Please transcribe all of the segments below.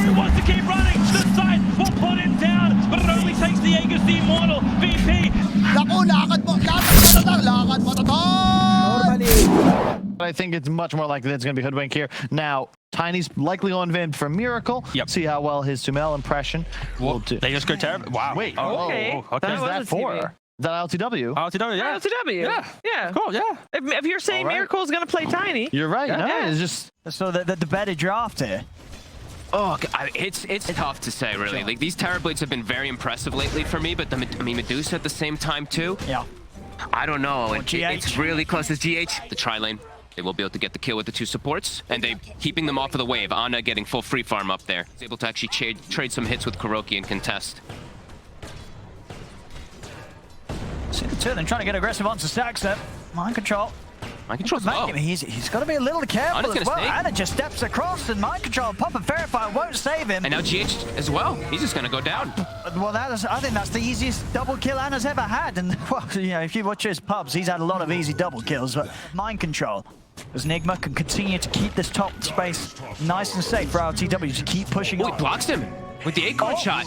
Who wants to keep running? The side will put him down, but it only takes the Aegis the Immortal. VP. Naku, lakad mo to tol! I think it's much more likely that it's going to be Hoodwink here. Now, Tiny's likely on Vin from Miracle. Yep. See how well his Sumail impression will do. They just go terrible. Wow. Wait. Okay. Okay. What is that for? Is that LTW? LTW, yeah. LTW. Yeah. Yeah. Cool, yeah. If you're saying All right. Miracle's going to play Tiny. You're right. No, Yeah. it's just... So the better draft here. Oh, it's tough to say, really. Like, these Terrorblades have been very impressive lately for me, but Medusa at the same time, too. Yeah. I don't know. GH. It's really close as GH. The tri-lane, they will be able to get the kill with the two supports, and they keeping them off of the wave. Ana getting full free farm up there. He's able to actually trade some hits with Kuroki and contest. See the two of them trying to get aggressive onto Saxa. Mind control. Mind control's low. He's got to be a little careful Ana's as well. gonna stay. Ana just steps across and mind control. Pop and verify won't save him. And now GH as well. He's just gonna go down. Well, I think that's the easiest double kill Ana's ever had. And well, you know, if you watch his pubs, he's had a lot of easy double kills. But mind control, as Nigma can continue to keep this top space nice and safe for LTW to keep pushing Oh, on. he blocks him with the acorn shot.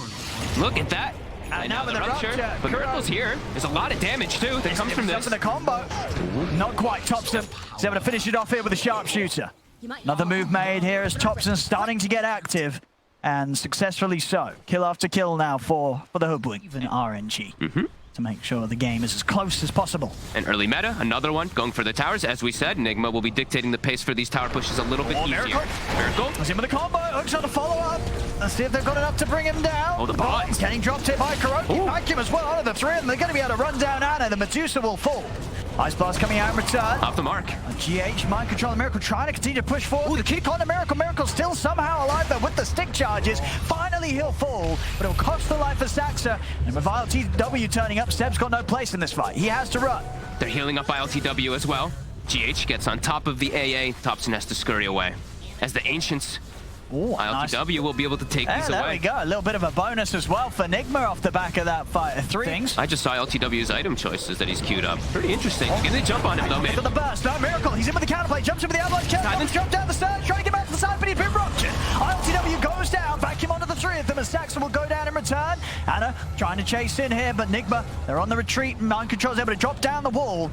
Look at that. And now the rupture. But Miracle's here. There's a lot of damage too that comes from this. The combo. Not quite Thompson. He's able to finish it off here with a sharpshooter. Another move made here as Thompson starting to get active. And successfully so. Kill after kill now for the Hoodwink. Even RNG. To make sure the game is as close as possible. An early meta, another one, going for the towers. As we said, Nigma will be dictating the pace for these tower pushes a little bit easier. Miracle. He's in with the combo. Hooks on the follow-up. Let's see if they've got enough to bring him down. Oh, the bots. Getting dropped here by Kuroki. Vacuum as well. Out of the three of them, they're going to be able to run down Ana. The Medusa will fall. Ice Blast coming out in return. Off the mark. GH, mind control, Miracle trying to continue to push forward. The kick on the Miracle. Miracle still somehow alive, but with the stick charges, finally he'll fall. But it'll cost the life of Saxa. And with LTW turning up, Seb's got no place in this fight. He has to run. They're healing up by LTW as well. GH gets on top of the AA. Thompson has to scurry away. As the Ancients, LTW will be able to take these there away. we go. A little bit of a bonus as well for Nigma off the back of that fight. Three things. I just saw LTW's item choices that he's queued up. Pretty interesting. Getting the jump on him though, man. Look at the burst. No, Miracle. He's in with the counterplay. Jumps in with the avalanche. He's jumped down the stairs, trying to get back to the side, but he's been ruptured. LTW goes down. Vacuum onto the three of them as Saxon will go down in return. Ana trying to chase in here, but Nigma, they're on the retreat. Mind Control's able to drop down the wall.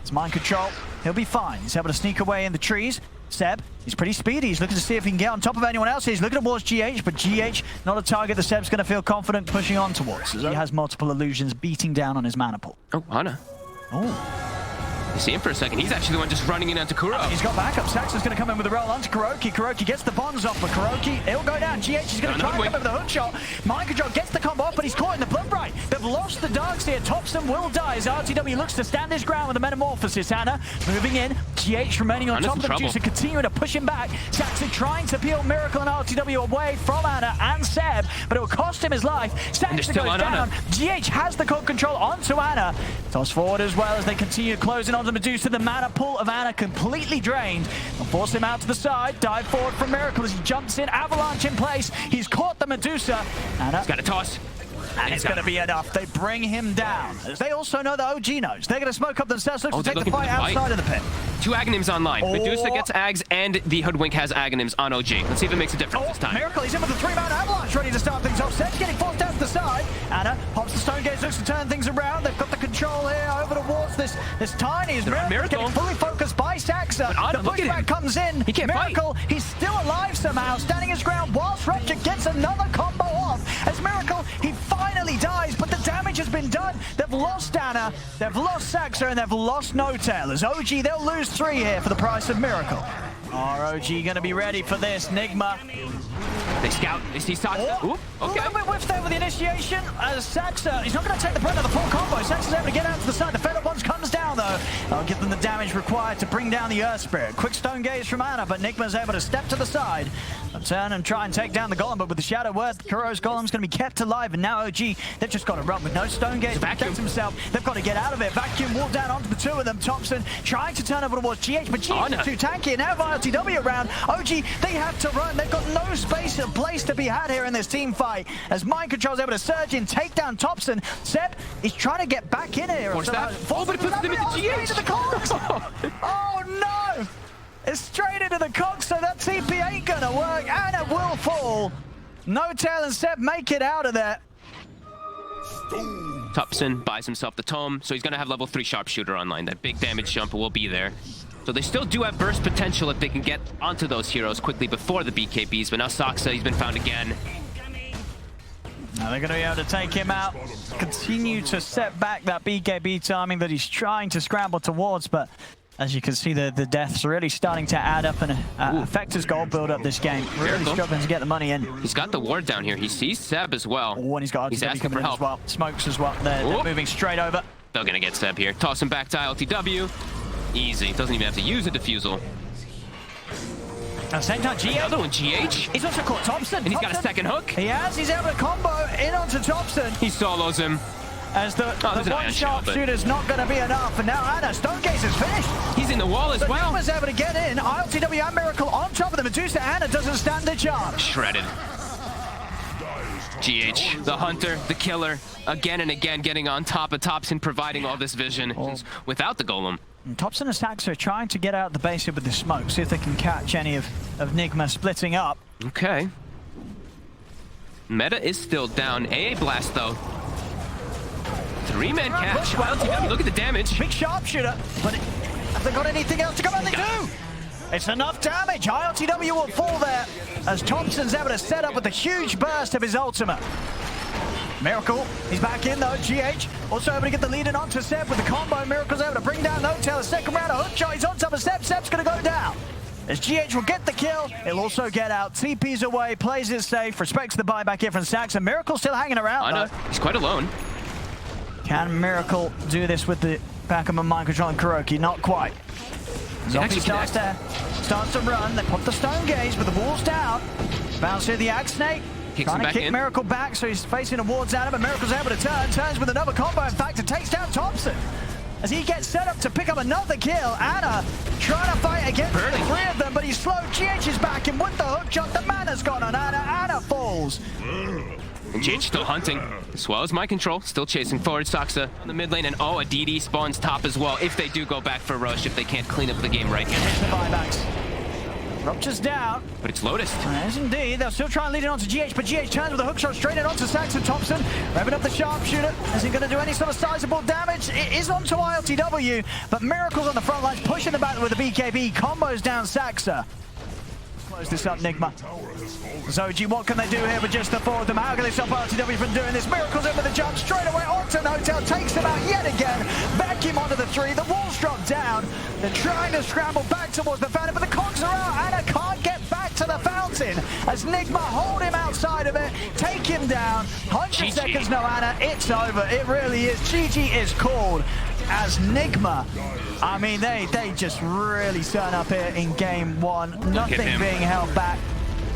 It's Mind Control. He'll be fine. He's able to sneak away in the trees. Seb, he's pretty speedy. He's looking to see if he can get on top of anyone else. He's looking towards GH, but GH, not a target that Seb's going to feel confident pushing on towards. He has multiple illusions beating down on his mana pool. Oh, Ana. Oh. You see him for a second. He's actually the one just running in onto Kuro. He's got backup. Saxon's going to come in with a roll onto Kuroki. Kuroki gets the bonds off, but Kuroki, he'll go down. GH is going to try and come in with a hook shot. Mind Control gets the combo off, but he's caught in the blood bright. They've lost the darks here. Thompson will die as RTW looks to stand his ground with a metamorphosis. Ana moving in. GH remaining on top of the Medusa, continuing to push him back. Saxon trying to peel Miracle and RTW away from Ana and Seb, but it will cost him his life. Saxon goes down. GH has the cold control onto Ana. Toss forward as well as they continue closing onto Medusa. The mana pool of Ana completely drained. They'll force him out to the side. Dive forward from Miracle as he jumps in. Avalanche in place. He's caught the Medusa. Ana. He's got a toss. And it's going to be enough. They bring him down. As they also know the OG knows. They're going to smoke up themselves. Look to take the fight outside of the pit. Two Aghanims online. Medusa gets Ags, and the Hoodwink has Aghanims on OG. Let's see if it makes a difference this time. Miracle, he's in with the three-man avalanche, ready to start things off. Seb's getting forced down to the side. Ana pops the stone gaze, looks to turn things around. They've got the control here over towards this Tiny. Is Miracle getting fully focused by Saxa. The pushback comes in. He can't Miracle, fight. He's still alive somehow, standing his ground whilst Rupture gets another combo off. As Miracle, he finally dies, but the damage has been done. They've lost Ana, they've lost Saxa, and they've lost No Tail. As OG, they'll lose 3 here for the price of Miracle. Are OG going to be ready for this? Nigma. They scout. They see Saxa. Oh, Ooh, okay. A little bit whiffed there with the initiation. As Saxa, he's not going to take the brunt of the full combo. Saxa's able to get out to the side. The Fed-Up Bonds comes down, though. That'll give them the damage required to bring down the Earth Spirit. Quick stone gaze from Ana, but Nigma's able to step to the side. Turn and try and take down the Golem, but with the Shadow Word, Kuro's Golem's going to be kept alive, and now OG, they've just got to run with no stone gaze to protect himself. They've got to get out of it. Vacuum wall down onto the two of them. Thompson trying to turn over towards GH, but GH is too tanky, and now LTW around. OG, they have to run. They've got no space or place to be had here in this team fight. As Mind Control's able to surge in, take down Thompson. Seb is trying to get back in here. What's that? Oh, but it puts them into GH. Into the cogs. Oh no! It's straight into the cogs, so that TP ain't gonna work, and it will fall. No Tail and Seb make it out of there. Tupson buys himself the tome, so he's going to have level 3 sharpshooter online. That big damage jumper will be there. So they still do have burst potential if they can get onto those heroes quickly before the BKBs, but now Soxa, he's been found again. Now they're going to be able to take him out, continue to set back that BKB timing that he's trying to scramble towards, but as you can see, the deaths really starting to add up and affect his gold build up this game. Really struggling to get the money in. He's got the ward down here. He sees Seb as well. Oh, and he's got He's RTW asking coming for in help. as well. Smokes as well. They're moving straight over. They're going to get Seb here. Toss him back to ILTW. Easy. Doesn't even have to use a diffusal. At the same time, GH. Another one, GH. He's also caught Thompson. And he's got a second hook. He has. He's able to combo in onto Thompson. He solos him. As the one sharpshooter's not going to be enough. And now Anna, Stonegaze is finished. He's in the wall as well. Nigma's able to get in. ILTW and Miracle on top of the Medusa. Anna doesn't stand a chance. Shredded. GH, the hunter, the killer, again and again getting on top of Thompson, providing all this vision without the golem. And Thompson and Saxa are trying to get out the base here with the smoke, see if they can catch any of Nigma splitting up. Okay. Meta is still down. AA Blast, though. 3-man catch. Look at the damage. Big sharpshooter, but have they got anything else to come on? They do! It's enough damage. ILTW will fall there as Thompson's able to set up with a huge burst of his ultimate. Miracle, he's back in though. GH also able to get the lead in onto Seb with the combo. Miracle's able to bring down No Tail. The second round of hook shot. He's on top of Seb. Seb's going to go down. As GH will get the kill, he'll also get out. TP's away, plays it safe, respects the buyback here from Sax. And Miracle still hanging around though. He's quite alone. Can Miracle do this with the backup of mind control and Kuroki? Not quite. Zombie starts to run. They put the stone gaze, but the wall's down. Bounce here the Axe Snake. Trying to kick Miracle back, so he's facing towards Adam, but Miracle's able to turns with another combo. In fact, it takes down Thompson. As he gets set up to pick up another kill. Anna trying to fight against three of them, but he's slowed. GH is back, and with the hook shot, the mana's gone on Anna. Anna falls. And GH still hunting, as well as my control, still chasing forward. Soxa on the mid lane, and a DD spawns top as well, if they do go back for rush, if they can't clean up the game right now. The buybacks. Rupture's down. But it's Lotus. Yes, indeed. They'll still try and lead it onto GH, but GH turns with a hook shot straight in onto Saxon Thompson. Revving up the sharpshooter. Is he going to do any sort of sizable damage? It is onto ILTW, but Miracle's on the front lines, pushing the battle with the BKB. Combos down Saxa. Close this up, Nigma. Zoji, what can they do here with just the four of them? How can they stop ILTW from doing this? Miracle's in with a jump straight away onto No-Tail, takes him out yet again. Back him onto the three. The wall's dropped down. They're trying to scramble back towards the fountain, but the cogs are out. Anna can't get back to the fountain as Nigma hold him outside of it, take him down. 100 seconds, no Anna. It's over. It really is. GG is called as Nigma. I mean, they just really turn up here in game one. Nothing being held back.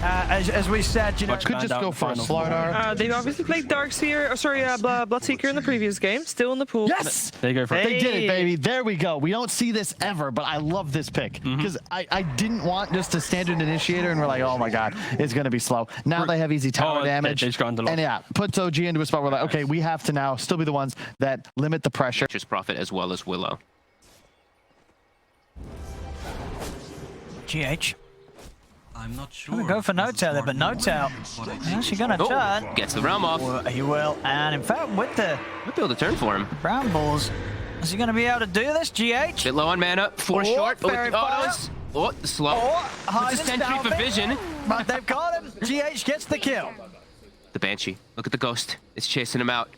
As we said, you know, could just go for a Slardar. They've obviously played Darkseer, or sorry, Bloodseeker in the previous game, still in the pool. Yes! They go for it. They did it, baby. There we go. We don't see this ever, but I love this pick. Because I didn't want just a standard initiator, and we're like, oh my god, it's going to be slow. Now they have easy tower damage. And yeah, puts OG into a spot where we're like, okay, we have to now still be the ones that limit the pressure. Prophet as well as Willow. GH. I'm not sure. I'm gonna go for No-Tail there, but No-Tail actually gonna turn. Gets the realm off. Well, he will, and in fact, with the Might be able to turn for him. Brambles, is he gonna be able to do this, GH? Bit low on mana, 4 short, but with the autos. Oh, the slow. Puts a sentry for vision. But they've got him. GH gets the kill. The Banshee. Look at the ghost. It's chasing him out.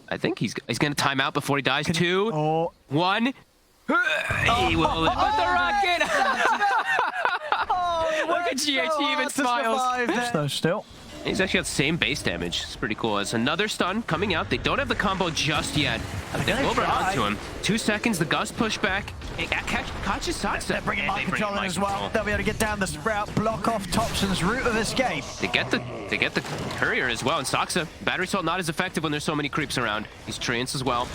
I think he's gonna time out before he dies. 2, 1. He will live with the rocket. Look at GH, he even smiles. Though still. He's actually got the same base damage. It's pretty cool. It's another stun coming out. They don't have the combo just yet. They will run onto him. 2 seconds, the gust pushback. It catches Satsa. They're bringing mind control in as well. They'll be able to get down the sprout, block off Thompson's route of escape. They get the courier as well, and Soxa. Battery Assault not as effective when there's so many creeps around. He's Treants as well.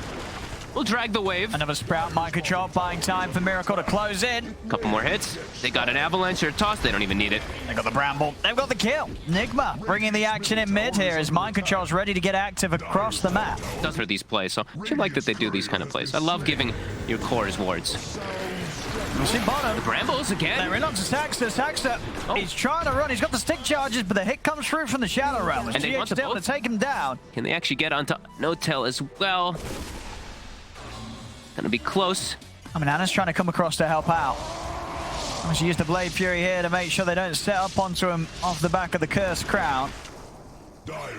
We'll drag the wave. Another sprout, mind control, buying time for Miracle to close in. Couple more hits. They got an avalanche or a toss. They don't even need it. They got the bramble. They've got the kill. Nigma bringing the action in mid here as mind control's ready to get active across the map. It does for these plays, so I should like that they do these kind of plays. I love giving your cores wards. You see bottom. Brambles again. They're in onto Saxa. Saxa, he's trying to run. He's got the stick charges, but the hit comes through from the Shadow Realm. And they want the able to take him down. Can they actually get onto No-Tail as well? Gonna be close. I mean, Anna's trying to come across to help out. She used the Blade Fury here to make sure they don't set up onto him off the back of the Cursed Crown.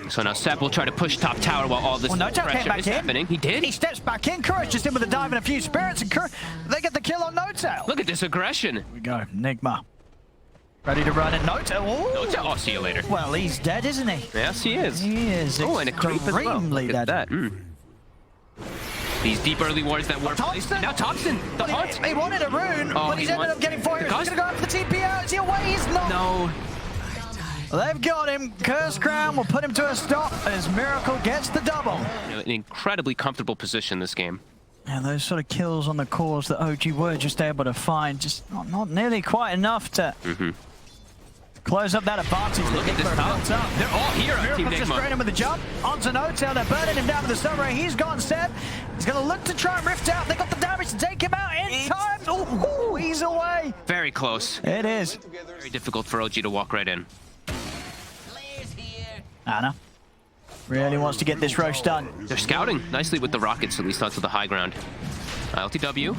So now Seb will try to push top tower while all this pressure is happening. He did. He steps back in. Courage just in with a dive and a few spirits, and they get the kill on No-Tail. Look at this aggression. Here we go. Nigma. Ready to run it. No-Tail. No-Tail. Oh, see you later. Well, he's dead, isn't he? Yes, he is. He is. Oh, and a creep as well. Look at that. These deep early wards that were placed. Now Thompson, the hunt. He wanted a rune, but he's ended up getting 4 heroes. He's going to go up for the TP out. Is he away? He's not. No. They've got him. Curse Crown will put him to a stop as Miracle gets the double. An incredibly comfortable position this game. And those sort of kills on the cores that OG were just able to find, just not nearly quite enough to close up that advantage. Look at this top. They're all here on Team Nigma. Just spraying him with a jump onto No-Tail. They're burning him down with the Sunray. He's gone, Seb. He's going to look to try and rift out. They got the damage to take him out in time. Ooh, he's away. Very close. It is. Very difficult for OG to walk right in. Anna really wants to get this Roche done. They're scouting nicely with the rockets, at least onto the high ground. LTW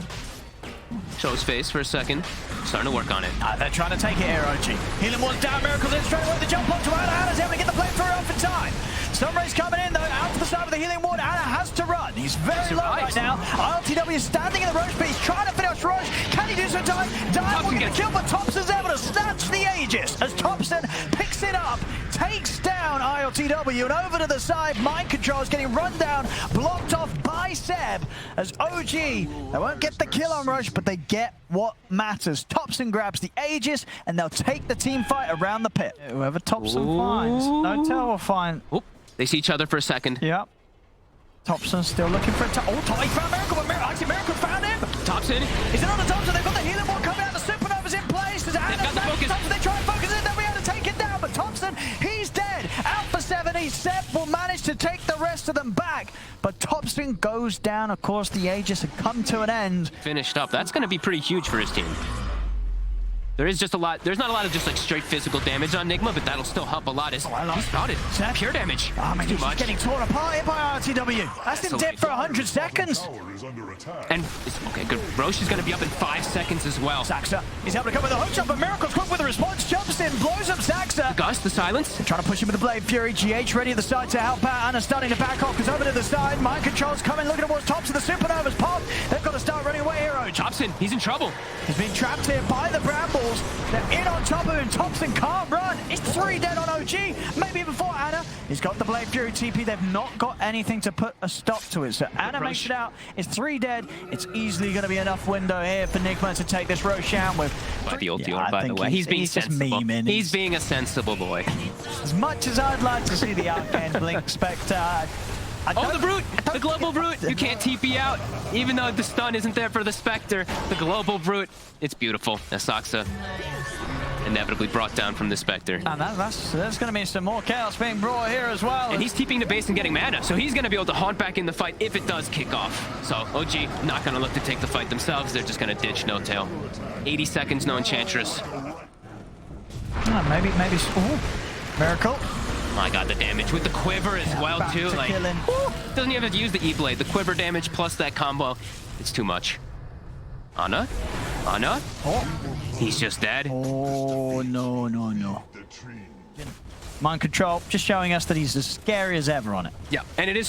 shows face for a second. Starting to work on it. They're trying to take it here, OG. Healing Ward's down, Miracle's in straight away. The jump onto Anna. Anna's able to get the flamethrower off in time. Sunray's coming in though, out to the side of the Healing Ward. Anna has to run. He's very low right now. LTW is standing in the Roche, but he's trying to finish Roche. Can he do so in time? Dive will get a kill, but Thompson's able to snatch the Aegis as Thompson picks it up, takes down ILTW, and over to the side, Mind Control is getting run down, blocked off by Seb as OG. They won't get the kill on Roche, but they get what matters. Thompson grabs the Aegis, and they'll take the team fight around the pit. Whoever Thompson finds, No-Tail will find. Oop. They see each other for a second. Yep. Thompson still looking for a he found Miracle, but actually Miracle found him. Thompson. He's in on the Thompson. They've got the healing wall coming out. The Supernova's in place. They've got the focus. Thompson, they try and focus it. They'll be able to take it down, but Thompson, he's dead. Out for 70. Seb will manage to take the rest of them back, but Thompson goes down. Of course, the Aegis had come to an end. Finished up. That's going to be pretty huge for his team. There's not a lot of just like straight physical damage on Nigma, but that'll still help a lot. He's spotted. Pure damage. Oh man, he's getting torn apart here by RTW. That's him dead for 100 seconds. And okay, good. Roche is going to be up in 5 seconds as well. Saxa, he's able to come with a hook shot, but Miracle's quick with the response. Jumps in, blows up Saxa. Gus, the silence. They're trying to push him with the Blade Fury. GH ready at the side to help out. Anna starting to back off because over to the side. Mind Control's coming, looking towards Thompson. The Supernova's popped. They've got to start running away here. Thompson, he's in trouble. He's being trapped here by the Brambles. They're in on top of him. Thompson can't run. It's 3 dead on OG. Maybe before Anna. He's got the Blade Fury TP. They've not got anything to put a stop to it. So Anna makes it out. It's 3 dead. It's easily going to be enough window here for Nigma to take this Roche down with. By the ulti orb, by the way. He's being sensible. He's being a sensible boy. As much as I'd like to see the Arcane Blink Spectre. Oh, the Brute! The Global Brute! You can't TP out, even though the stun isn't there for the Spectre. The Global Brute. It's beautiful. Asaxa inevitably brought down from the Spectre. And there's going to be some more chaos being brought here as well. And he's TPing the base and getting mana, so he's going to be able to haunt back in the fight if it does kick off. So OG not going to look to take the fight themselves. They're just going to ditch No-Tail. 80 seconds, no Enchantress. Maybe. Ooh, Miracle. My god, the damage with the quiver as well too. Like, doesn't even have to use the E-Blade. The quiver damage plus that combo, it's too much. Anna? He's just dead. Oh, no. Mind Control, just showing us that he's as scary as ever on it. Yeah, and it's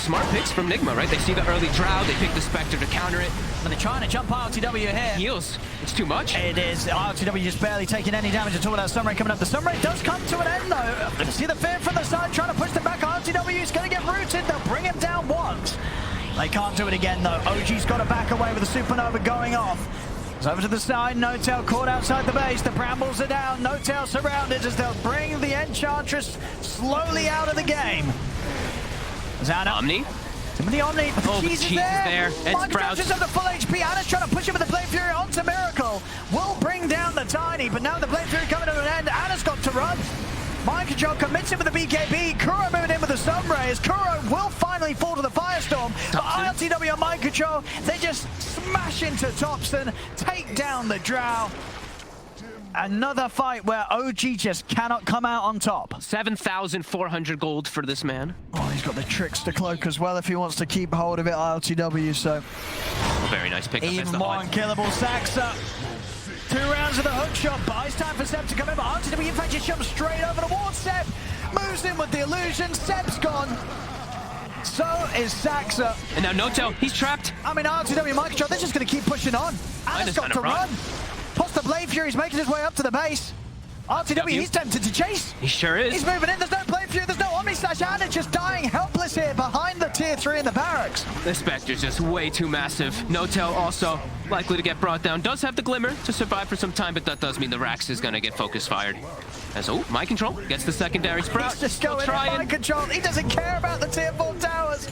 smart picks from Nigma, right? They see the early Drow, they pick the Spectre to counter it. And they're trying to jump RTW here. Heals. It's too much. It is. RTW just barely taking any damage at all without Sunray coming up. The Sunray does come to an end, though. See the fear from the side, trying to push them back. RTW is going to get rooted. They'll bring him down once. They can't do it again, though. OG's got to back away with the Supernova going off. It's over to the side. No-Tail caught outside the base. The Brambles are down. No-Tail surrounded as they'll bring the Enchantress slowly out of the game. Zana. Omni. Some of the Omni. Oh, Cheese is there. And Sprout. Just under full HP. Anna's trying to push him with the Blade Fury onto Miracle. Will bring down the Tiny, but now the Blade Fury coming to an end. Anna's got to run. Mind Control commits him with the BKB. Kuro moving in with the Sunray as Kuro will finally fall to the Firestorm. But ILTW on Mind Control, they just smash into Thompson, take down the Drow. Another fight where OG just cannot come out on top. 7,400 gold for this man. Oh, he's got the Trickster cloak as well if he wants to keep hold of it, ILTW, so... Very nice pickup. Even more unkillable. Saxa. 2 rounds of the hook shot. Buys time for Seb to come in, but ILTW in fact just jumps straight over towards Seb. Moves in with the illusion. Seb's gone. So is Saxa. And now Noto, he's trapped. I mean, ILTW Mind Control, they're just going to keep pushing on. Ana's got to run. Plus the Blade Fury's making his way up to the base. RTW, he's tempted to chase. He sure is. He's moving in. There's no Blade Fury. There's no Omni Slash. Ana just dying helpless here behind the tier 3 in the barracks. The Spectre's just way too massive. Notel also likely to get brought down. Does have the Glimmer to survive for some time, but that does mean the Rax is going to get focus fired. As, oh, Mind Control gets the secondary Sprout. He's just going in Mind Control. He doesn't care about the tier 4 towers.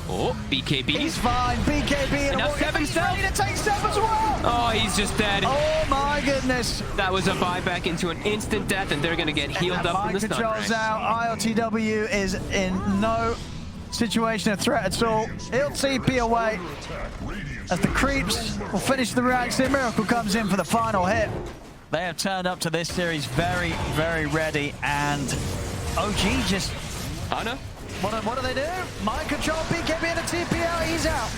Oh, BKB. He's fine. BKB and now Seb himself. Ready to take Seb as well. Oh, he's just dead. Oh my goodness. That was a buyback into an instant death, and they're going to get healed up from the stun. Mind Control's out. ILTW is in no situation of threat at all. He'll TP away as the creeps will finish the Rax. Miracle comes in for the final hit. They have turned up to this series very, very ready, and OG just... Ana? What do they do? Mind Control, BKB and a TP out, he's out.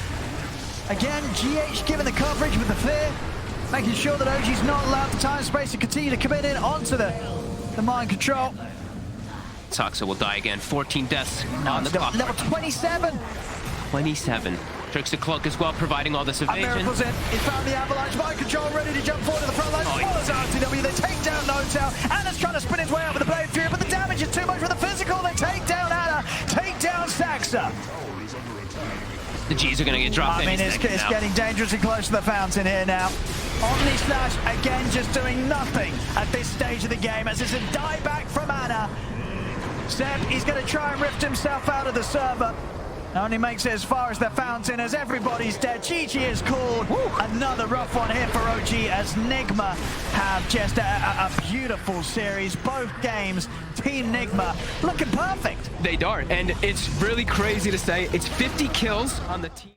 Again, GH giving the coverage with the fear, making sure that OG's not allowed the time space to continue to commit in onto the Mind Control. Saxa will die again. 14 deaths on the clock. Level 27. 27. Trickster Cloak as well, providing all this evasion. Miracle's in. He found the avalanche. Mind Control ready to jump forward to the front line. As well as RTW, they take down Notel. Ana's trying to spin his way out with the Blade Fury, but the damage is too much for the physical. They take down Ana, take down Saxa. The G's are going to get dropped. I mean, it's getting dangerously close to the fountain here now. Omni Slash, again, just doing nothing at this stage of the game as it's a dieback from Ana. Seb, he's going to try and rift himself out of the server. Only makes it as far as the fountain as everybody's dead. GG is called. Another rough one here for OG as Nigma have just a beautiful series. Both games, Team Nigma looking perfect. They are, and it's really crazy to say it's 50 kills on the team.